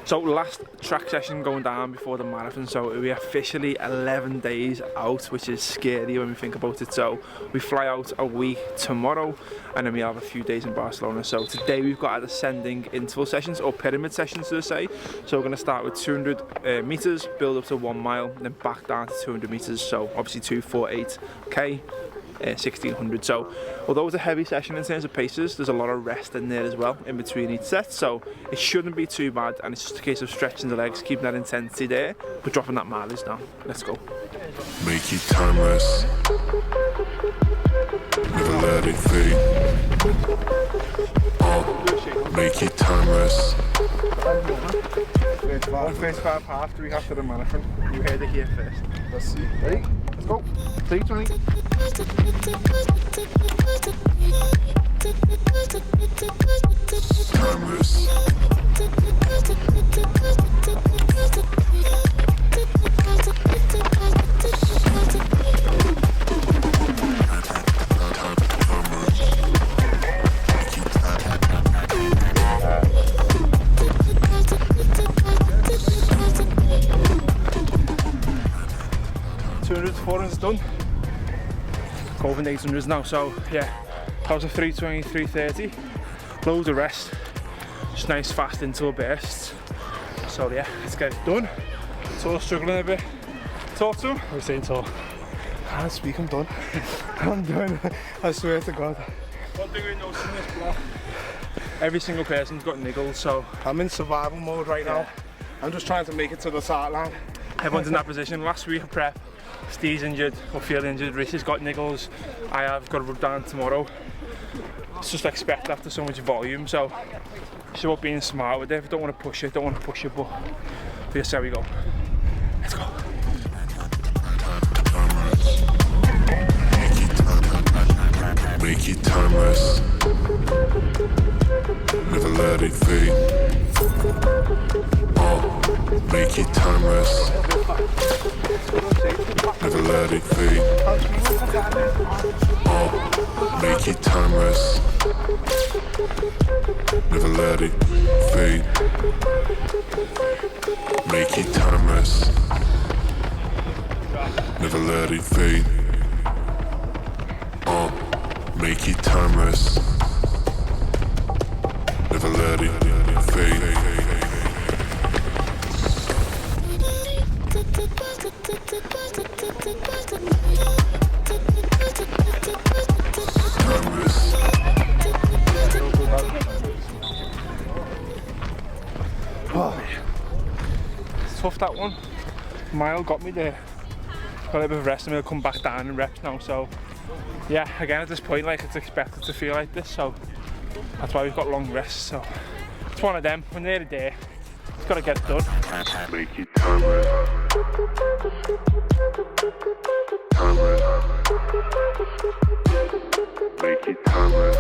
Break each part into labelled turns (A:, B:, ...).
A: So last track session going down before the marathon, so we're officially 11 days out, which is scary when we think about it. So we fly out a week tomorrow and then we have a few days in Barcelona. So today we've got our descending interval sessions, or pyramid sessions to say. So we're going to start with 200 meters, build up to 1 mile, then back down to 200 meters. So obviously 248k. 1600. So although it's a heavy session in terms of paces, there's a lot of rest in there as well in between each set, so it shouldn't be too bad, and it's just a case of stretching the legs, keeping that intensity there but dropping that mileage down. Let's go.
B: Make it timeless, never let it fade. Make it timeless.
A: 1:35 half, 3 after the marathon. You heard it here first. Let's see. Ready? Let's go. 3:20.
B: Timeless.
A: 200, 400's done. Going 800s now, so yeah, that was a 3:20, 3:30. Loads of rest, just nice fast interval bursts. So yeah, let's get it done. So struggling a bit. Talk to him.
C: We're saying so.
A: I can't speak, I'm done.
C: I'm done. I swear to God.
A: One thing we noticed in this block, every single person's got niggles, so
C: I'm in survival mode right now. I'm just trying to make it to the start line.
A: everyone's in that position. Last week of prep, Steve's injured or feel injured, Rich has got niggles, I have got to rub down tomorrow. It's just expect after so much volume, so it's about being smart with it. If you don't want to push it, but here's how we go. Let's go.
B: Make it timeless, never let it fade. Make it timeless, never let it fade. Make it timeless, never let it fade. Make it timeless, never let it fade. Make it timeless, never let it fade.
A: Tough that one. Mile got me there. Got a little bit of rest and we'll come back down in reps now, so yeah, again at this point, like, it's expected to feel like this, so that's why we've got long rests. So it's one of them, we're nearly there, it's got to get it done.
B: Make it timeless, timeless. Make it timeless,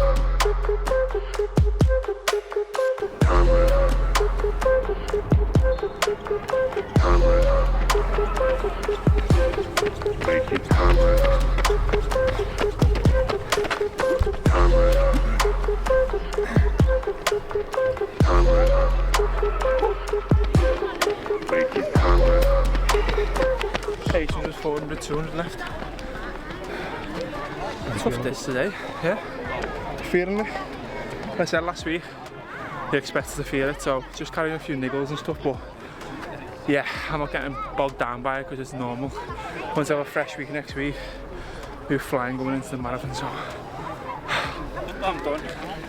B: timeless, timeless. Make it timeless, timeless, timeless. Make it timeless.
A: 800, 400, 200 left. Tough this today, yeah. Feeling it. Like I said last week, you expected to feel it, so just carrying a few niggles and stuff, but yeah, I'm not getting bogged down by it because it's normal. Once I have a fresh week next week, we're flying going into the marathon, so I'm done.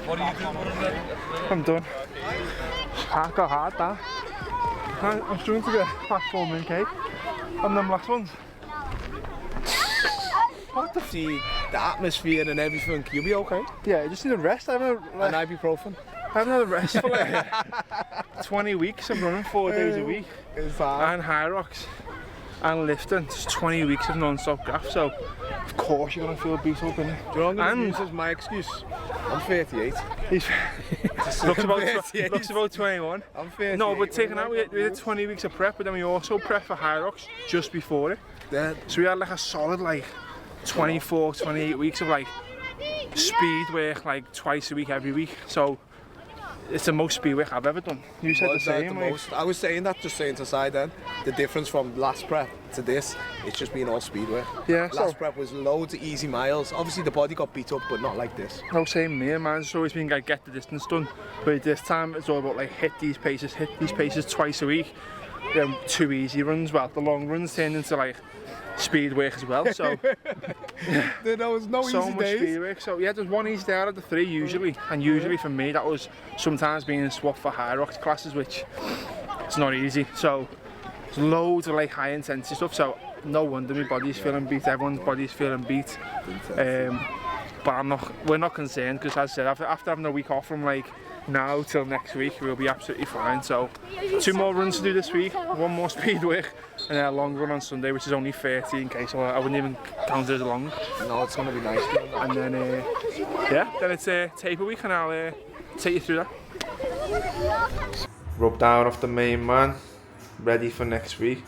A: What are you doing? I'm done. Can't go hard, that. I'm struggling to get past 4 minute cake on them last ones.
C: What the feed, the atmosphere and everything, you'll be okay.
A: Yeah, I just need a rest. I haven't
C: And ibuprofen.
A: had a rest for like 20 weeks. I'm running 4 days a week.
C: It's hard.
A: And Hyrox. and lifting. It's 20 weeks of non-stop graft, so of course you're going to feel beat up, innit?
C: Do you know what I'm going to use as my excuse? I'm 38.
A: He's looks about 21.
C: I'm 38.
A: No, but taking out, we did 20 weeks of prep, but then we also prepped for Hyrox just before it.
C: Yeah.
A: So we had like a solid like 24, 28 weeks of like speed work like twice a week, every week. So it's the most speed work I've ever done. You said the same,
C: the
A: like.
C: most. I was saying that, just saying to side then, the difference from last prep to this, it's just been all speed work.
A: Yeah,
C: last
A: so
C: prep was loads of easy miles. Obviously the body got beat up, but not like this.
A: no, same me, man. It's always been like get the distance done, but this time it's all about like hit these paces twice a week. 2 easy runs. Well, the long runs turned into like speed work as well. So
C: There was no
A: so
C: easy
A: much
C: days.
A: speed work. So yeah, there's one easy day out of the 3 usually, and usually for me that was sometimes being swapped for Hyrox classes, which it's not easy. So there's loads of like high intensity stuff. So no wonder my body's feeling beat. Everyone's body's feeling beat. But we're not concerned, because as I said, after having a week off from like now till next week, we'll be absolutely fine. So 2 more runs to do this week, 1 more speed work, and then a long run on Sunday, which is only 30k, so I wouldn't even count it as long.
C: No, it's going to be nice.
A: And then yeah, then it's taper week, and I'll take you through that. Rub down off the main man, ready for next week.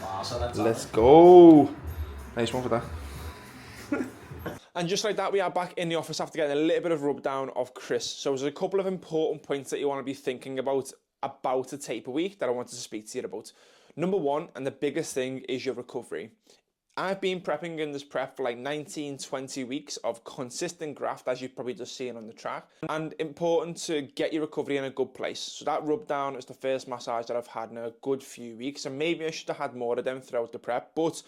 A: Let's go. Nice one for that. And just like that, we are back in the office after getting a little bit of rub down of Chris. So there's a couple of important points that you want to be thinking about a taper week that I wanted to speak to you about. Number 1, and the biggest thing, is your recovery. I've been prepping in this prep for like 19, 20 weeks of consistent graft, as you've probably just seen on the track. And important to get your recovery in a good place. So that rub down is the first massage that I've had in a good few weeks. And maybe I should have had more of them throughout the prep, but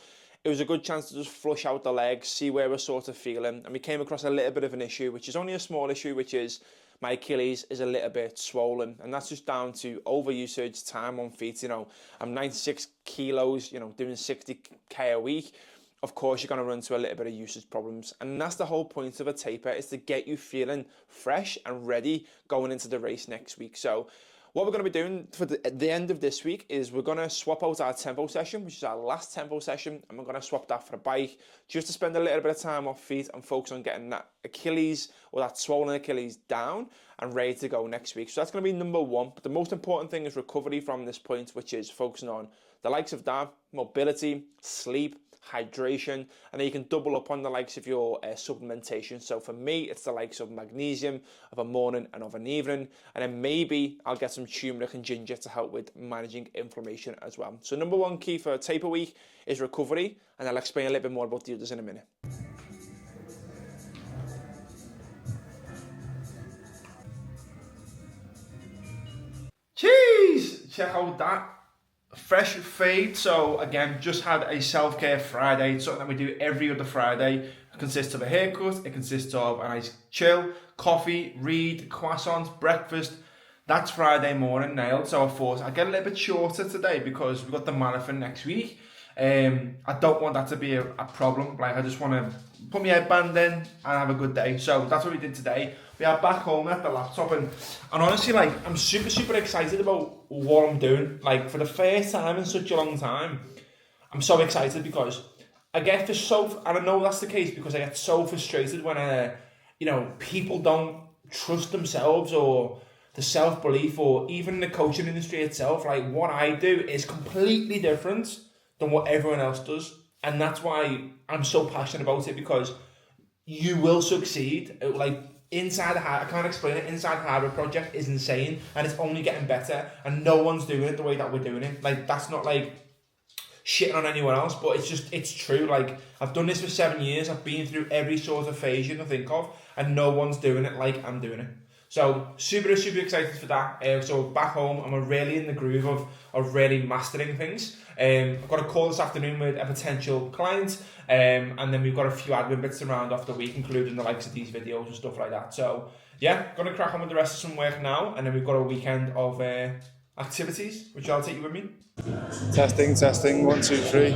A: it was a good chance to just flush out the legs, see where we're sort of feeling. And we came across a little bit of an issue, which is only a small issue, which is my Achilles is a little bit swollen. And that's just down to overusage, time on feet. You know, I'm 96 kilos, you know, doing 60k a week. Of course, you're going to run into a little bit of usage problems. And that's the whole point of a taper, is to get you feeling fresh and ready going into the race next week. So what we're going to be doing for the end of this week is we're going to swap out our tempo session, which is our last tempo session, and we're going to swap that for a bike, just to spend a little bit of time off feet and focus on getting that Achilles, or that swollen Achilles, down and ready to go next week. So that's going to be number 1. But the most important thing is recovery from this point, which is focusing on the likes of that, mobility, sleep, hydration, and then you can double up on the likes of your supplementation. So for me, it's the likes of magnesium of a morning and of an evening, and then maybe I'll get some turmeric and ginger to help with managing inflammation as well. So number 1 key for a taper week is recovery, and I'll explain a little bit more about the others in a minute. Jeez, check out that fresh fade. So again, just had a self-care Friday. It's something that we do every other Friday. It consists of a haircut, it consists of a nice chill, coffee, read, croissants, breakfast. That's Friday morning nailed. So I thought I'd get a little bit shorter today because we've got the marathon next week. I don't want that to be a problem. Like, I just want to put my headband in and have a good day. So that's what we did today. We are back home at the laptop, and honestly, like, I'm super excited about what I'm doing. Like, for the first time in such a long time, I'm so excited because I get and I know that's the case because I get so frustrated when you know, people don't trust themselves, or the self-belief, or even the coaching industry itself. Like, what I do is completely different than what everyone else does, and that's why I'm so passionate about it, because you will succeed. Like, inside the I can't explain it. Inside the Hardware Project is insane, and it's only getting better, and no one's doing it the way that we're doing it. Like, that's not like shitting on anyone else, but it's true. Like, I've done this for 7 years. I've been through every sort of phase you can think of, and no one's doing it like I'm doing it. So super excited for that. So back home, I'm really in the groove of really mastering things. I've got a call this afternoon with a potential client, and then we've got a few admin bits to round off the week, including the likes of these videos and stuff like that. So yeah, gonna crack on with the rest of some work now, and then we've got a weekend of activities, which I'll take you with me. Testing, 1, 2, 3.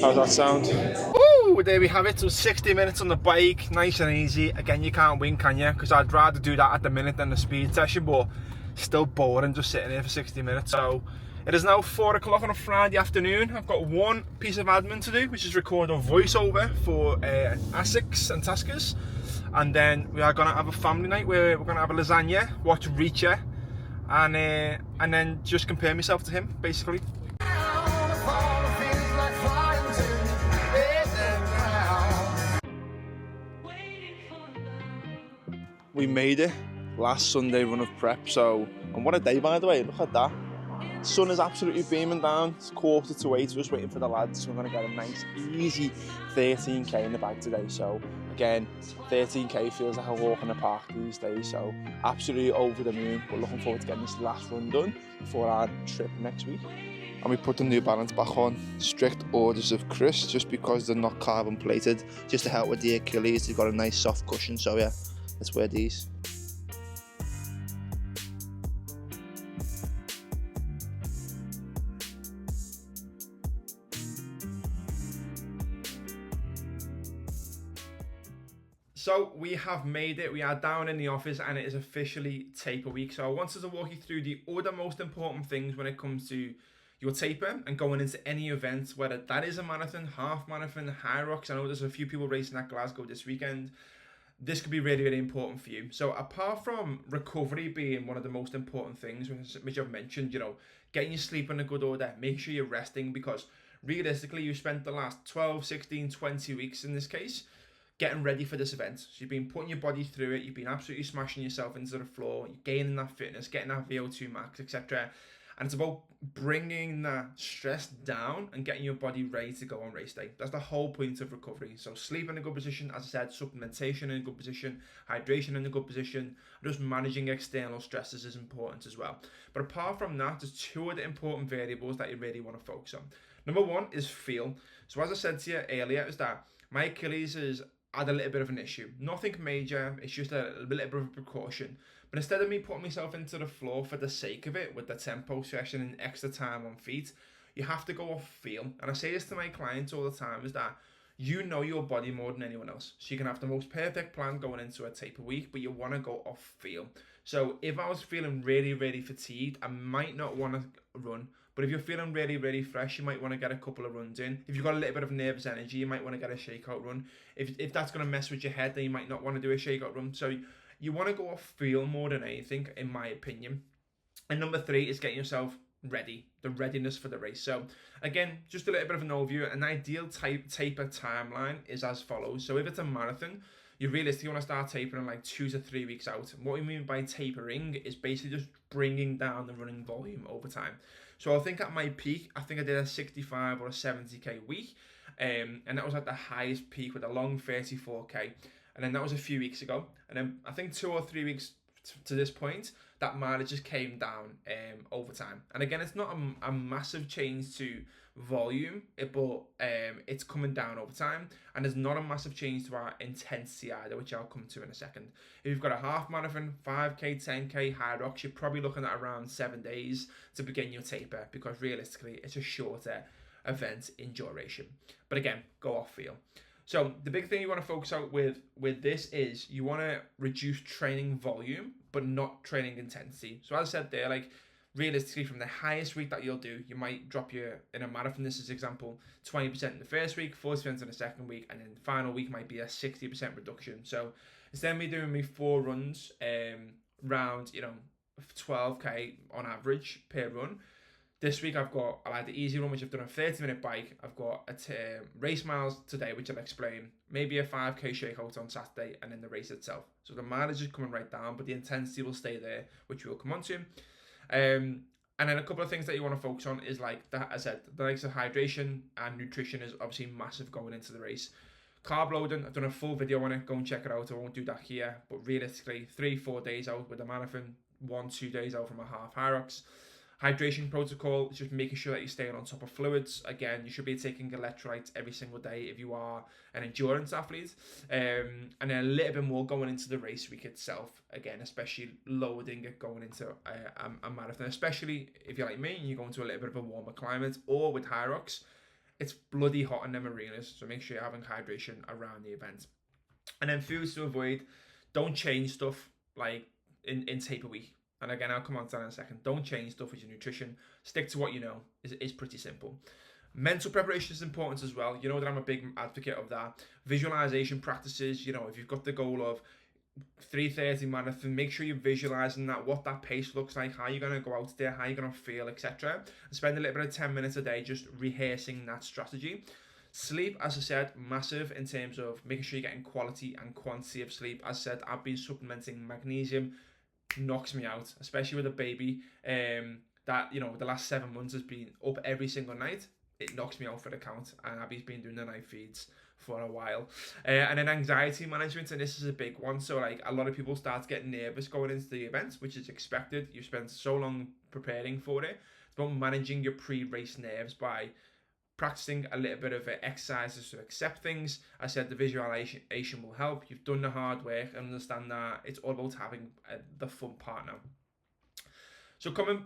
A: How's that sound? Woo! There we have it. So 60 minutes on the bike, nice and easy. Again, you can't win, can you? Because I'd rather do that at the minute than the speed session, but still boring just sitting here for 60 minutes. So It is now 4 o'clock on a Friday afternoon. I've got one piece of admin to do, which is record a voiceover for ASICs and Taskers. And then we are going to have a family night where we're going to have a lasagna, watch Reacher, and then just compare myself to him, basically. We made it last Sunday run of prep, so, and what a day, by the way, look at that. Sun is absolutely beaming down. It's 7:45, we're just waiting for the lads. We're going to get a nice easy 13k in the bag today. So again, 13k feels like a walk in the park these days, so absolutely over the moon. We're looking forward to getting this last run done before our trip next week. And we put the New Balance back on, strict orders of Chris, just because they're not carbon plated, just to help with the Achilles. They've got a nice soft cushion, so yeah, let's wear these. So we have made it, we are down in the office and it is officially taper week. So I wanted to walk you through the other most important things when it comes to your taper and going into any event, whether that is a marathon, half marathon, Hyrox. I know there's a few people racing at Glasgow this weekend. This could be really, really important for you. So apart from recovery being one of the most important things, which I've mentioned, you know, getting your sleep in a good order, make sure you're resting, because realistically you spent the last 12, 16, 20 weeks in this case, getting ready for this event. So you've been putting your body through it, you've been absolutely smashing yourself into the floor, you're gaining that fitness, getting that VO2 max, etc. And it's about bringing that stress down and getting your body ready to go on race day. That's the whole point of recovery. So sleep in a good position, as I said, supplementation in a good position, hydration in a good position, just managing external stresses is important as well. But apart from that, there's two other important variables that you really want to focus on. Number one is feel. So as I said to you earlier, is that my Achilles is had a little bit of an issue. Nothing major, it's just a little bit of a precaution. But instead of me putting myself into the floor for the sake of it, with the tempo session and extra time on feet, you have to go off feel. And I say this to my clients all the time, is that you know your body more than anyone else. So you can have the most perfect plan going into a taper week, but you want to go off feel. So if I was feeling really, really fatigued, I might not want to run. But if you're feeling really, really fresh, you might want to get a couple of runs in. If you've got a little bit of nervous energy, you might want to get a shakeout run. If that's going to mess with your head, then you might not want to do a shakeout run. So you want to go off feel more than anything, in my opinion. And number three is getting yourself ready, the readiness for the race. So again, just a little bit of an overview. An ideal taper timeline is as follows. So if it's a marathon, you realistically want to start tapering like 2 to 3 weeks out. And what we mean by tapering is basically just bringing down the running volume over time. So I think at my peak, I think I did a 65 or a 70k week, and that was at the highest peak with a long 34k, and then that was a few weeks ago. And then I think 2 or 3 weeks to this point, that mileage just came down over time. And again, it's not a massive change to volume, but it's coming down over time, and there's not a massive change to our intensity either, which I'll come to in a second. If you've got a half marathon, 5k, 10k, Hyrox, you're probably looking at around 7 days to begin your taper, because realistically it's a shorter event in duration. But again, go off feel. So the big thing you want to focus out with this is you want to reduce training volume, but not training intensity. So as I said there, like realistically from the highest week that you'll do, you might drop your, in a marathon, this is example, 20% in the first week, 40% in the second week, and then the final week might be a 60% reduction. So instead of me doing me 4 runs, round, 12k on average per run, this week I've had the easy run, which I've done a 30-minute bike. I've got a race miles today, which I'll explain. Maybe a 5k shakeout on Saturday, and then the race itself. So the mileage is coming right down, but the intensity will stay there, which we'll come on to. And then a couple of things that you want to focus on is, like that I said, the likes of hydration and nutrition is obviously massive going into the race. Carb loading, I've done a full video on it. Go and check it out. I won't do that here. But realistically, 3-4 days out with a marathon, 1-2 days out from a half Hyrox. Hydration protocol is just making sure that you're staying on top of fluids. Again, you should be taking electrolytes every single day if you are an endurance athlete. And then a little bit more going into the race week itself. Again, especially loading it going into a marathon, especially if you're like me and you're going to a little bit of a warmer climate, or with Hyrox, it's bloody hot in them arenas. So make sure you're having hydration around the event. And then foods to avoid. Don't change stuff like in taper week. And again, I'll come on to that in a second. Don't change stuff with your nutrition. Stick to what you know. It's pretty simple. Mental preparation is important as well. You know that I'm a big advocate of that. Visualization practices, you know, if you've got the goal of 3:30 marathon, make sure you're visualizing that, what that pace looks like, how you're going to go out there, how you're going to feel, etc. And spend a little bit of 10 minutes a day just rehearsing that strategy. Sleep, as I said, massive in terms of making sure you're getting quality and quantity of sleep. As I said, I've been supplementing magnesium, knocks me out, especially with a baby that, you know, the last 7 months has been up every single night. It knocks me out for the count, and Abby's been doing the night feeds for a while. And then anxiety management, and this is a big one. So like a lot of people start to get nervous going into the events, which is expected. You spend so long preparing for it. It's about managing your pre-race nerves by practicing a little bit of exercises to accept things. I said the visualization will help. You've done the hard work and understand that it's all about having the fun part now. So common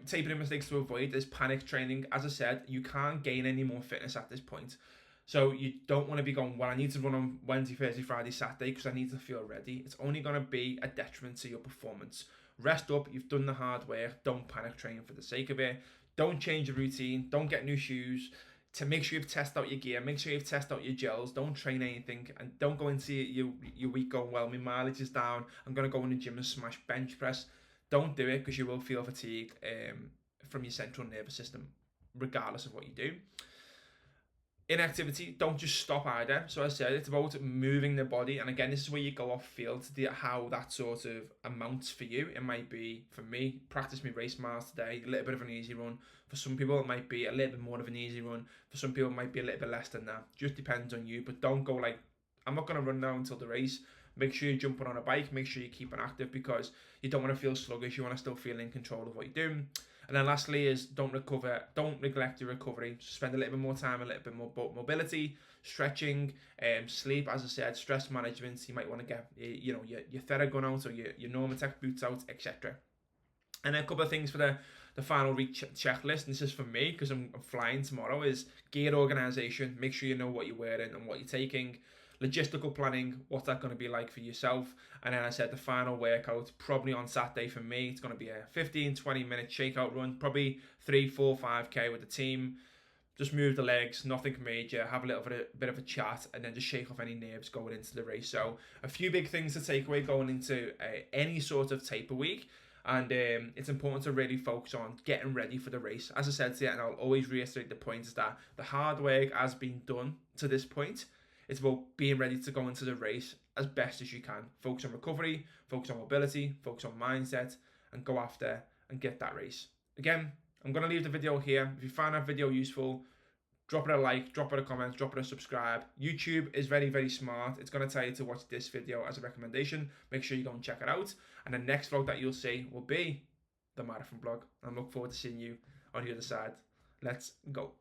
A: tapering mistakes to avoid is panic training. As I said, you can't gain any more fitness at this point. So you don't want to be going, well, I need to run on Wednesday, Thursday, Friday, Saturday because I need to feel ready. It's only going to be a detriment to your performance. Rest up. You've done the hard work. Don't panic train for the sake of it. Don't change your routine. Don't get new shoes. To make sure you've tested out your gear. Make sure you've tested out your gels. Don't train anything. And don't go into your week going, well, my mileage is down. I'm going to go in the gym and smash bench press. Don't do it because you will feel fatigue from your central nervous system, regardless of what you do. Inactivity, don't just stop either. So as I said, it's about moving the body. And again, this is where you go off field to how that sort of amounts for you. It might be, for me, practice my race miles today, a little bit of an easy run. For some people, it might be a little bit more of an easy run. For some people, it might be a little bit less than that. Just depends on you. But don't go like, I'm not going to run now until the race. Make sure you're jumping on a bike. Make sure you're keeping active because you don't want to feel sluggish. You want to still feel in control of what you're doing. And then lastly is don't neglect your recovery. Spend a little bit more time, a little bit more mobility, stretching, sleep. As I said, stress management. You might want to get your Theragun out or your Normatec boots out, etc. And then a couple of things for the final week checklist. And this is for me because I'm flying tomorrow. Is gear organization. Make sure you know what you're wearing and what you're taking. Logistical planning, what's that going to be like for yourself? And then I said the final workout, probably on Saturday for me, it's going to be a 15-20 minute shakeout run, probably 3, 4, 5k with the team. Just move the legs, nothing major, have a little bit of a chat, and then just shake off any nerves going into the race. So a few big things to take away going into any sort of taper week. And it's important to really focus on getting ready for the race. As I said to you, and I'll always reiterate the point, is that the hard work has been done to this point. It's about being ready to go into the race as best as you can. Focus on recovery, focus on mobility, focus on mindset, and go after and get that race. Again, I'm going to leave the video here. If you find that video useful, drop it a like, drop it a comment, drop it a subscribe. YouTube is very, very smart. It's going to tell you to watch this video as a recommendation. Make sure you go and check it out. And the next vlog that you'll see will be the marathon vlog. I look forward to seeing you on the other side. Let's go.